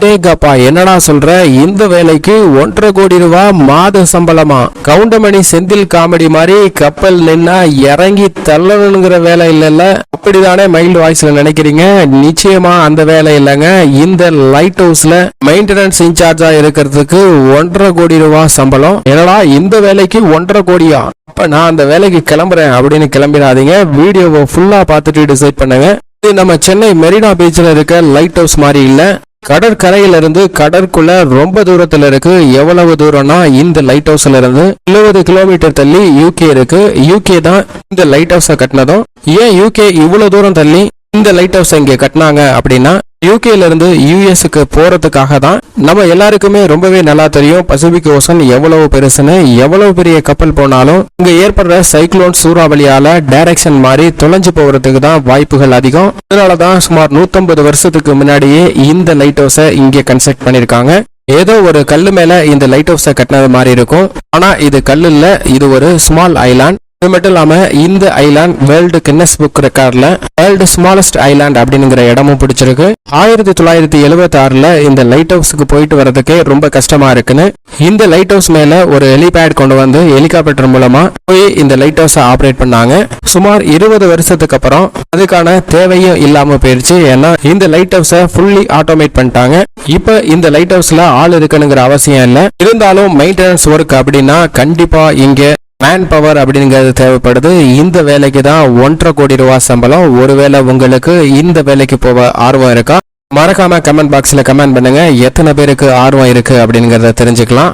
அடேங்கப்பா, என்னடா சொல்ற? இந்த வேலைக்கு 1.5 கோடி ரூபாய் மாத சம்பளமா? கவுண்டமணி செந்தில் காமெடி மாதிரி கப்பல் நின்னா இறங்கி தள்ளணுங்கிற வேலை இல்லைல்ல? அப்படிதானே மைல்டு வாய்ஸ்ல நினைக்கிறீங்க? நிச்சயமா அந்த வேலை இல்லைங்க. இந்த லைட் ஹவுஸ்ல மெயின்டெனன்ஸ் இன்சார்ஜா இருக்கிறதுக்கு 1.5 கோடி ரூபாய் சம்பளம். என்னடா இந்த வேலைக்கு 1.5 கோடியா? அப்ப நான் அந்த வேலைக்கு கிளம்புறேன் அப்படின்னு கிளம்பிடாதீங்க. வீடியோவை ஃபுல்லா பார்த்துட்டு டிசைட் பண்ணுங்க. இது நம்ம சென்னை மெரினா பீச்ல இருக்க லைட் ஹவுஸ் மாதிரி இல்ல. கடற்கரையில இருந்து கடற்குள்ள ரொம்ப தூரத்துல இருக்கு. எவ்வளவு தூரம்னா, இந்த லைட் ஹவுஸ்ல இருந்து 70 கிலோமீட்டர் தள்ளி யூகே இருக்கு. யூகே தான் இந்த லைட் ஹவுஸ கட்டினதும். ஏன் யூகே இவ்வளவு தூரம் தள்ளி இந்த லைட் ஹவுஸ் இங்க கட்டினாங்க அப்படின்னா, யூகேல இருந்து யூஎஸ்க்கு போறதுக்காக தான். நம்ம எல்லாருக்குமே ரொம்பவே நல்லா தெரியும் பசிபிக் ஓசன் எவ்வளவு பெருசுன்னு. எவ்வளவு பெரிய கப்பல் போனாலும் இங்க ஏற்படுற சைக்ளோன் சூறாவளியால டைரக்ஷன் மாறி தொலைஞ்சு போறதுக்கு தான் வாய்ப்புகள் அதிகம். அதனாலதான் சுமார் 150 வருஷத்துக்கு முன்னாடியே இந்த லைட் ஹவுஸ இங்க கன்ஸ்ட்ரக்ட் பண்ணிருக்காங்க. ஏதோ ஒரு கல்லு மேல இந்த லைட் ஹவுஸ கட்டினது மாதிரி இருக்கும். ஆனா இது கல்லு இல்ல, இது ஒரு ஸ்மால் ஐலாண்ட். இது மட்டும் இல்லாம இந்த ஐலாண்ட் வேர்ல்டு கின்னஸ் புக் ரெக்கார்ட்ல வேர்ல்டு ஸ்மாலஸ்ட் ஐலாண்ட் அப்படிங்கிற இடமும் பிடிச்சிருக்கு. 1976ல இந்த லைட் ஹவுஸ்க்கு போயிட்டு வரதுக்கே ரொம்ப கஷ்டமா இருக்குன்னு இந்த லைட் ஹவுஸ் மேல ஒரு ஹெலிபேட் கொண்டு வந்து ஹெலிகாப்டர் மூலமா போய் இந்த லைட் ஹவுஸ ஆபரேட் பண்ணாங்க. சுமார் 20 வருஷத்துக்கு அப்புறம் அதுக்கான தேவையும் இல்லாம போயிருச்சு. ஏன்னா இந்த லைட் ஹவுஸ ஃபுல்லி ஆட்டோமேட் பண்ணிட்டாங்க. இப்ப இந்த லைட் ஹவுஸ்ல ஆள் இருக்கணுங்கிற அவசியம் இல்ல. இருந்தாலும் மெயின்டெனன்ஸ் ஒர்க் அப்படின்னா கண்டிப்பா இங்க மேன் பவர் அப்படிங்கிறது தேவைப்படுது. இந்த வேலைக்கு தான் 1.5 கோடி ரூபாய் சம்பளம். ஒருவேளை உங்களுக்கு இந்த வேலைக்கு போக ஆர்வம் இருக்கா? மறக்காம கமெண்ட் பாக்ஸ்ல கமெண்ட் பண்ணுங்க. எத்தனை பேருக்கு ஆர்வம் இருக்கு அப்படிங்கறத தெரிஞ்சுக்கலாம்.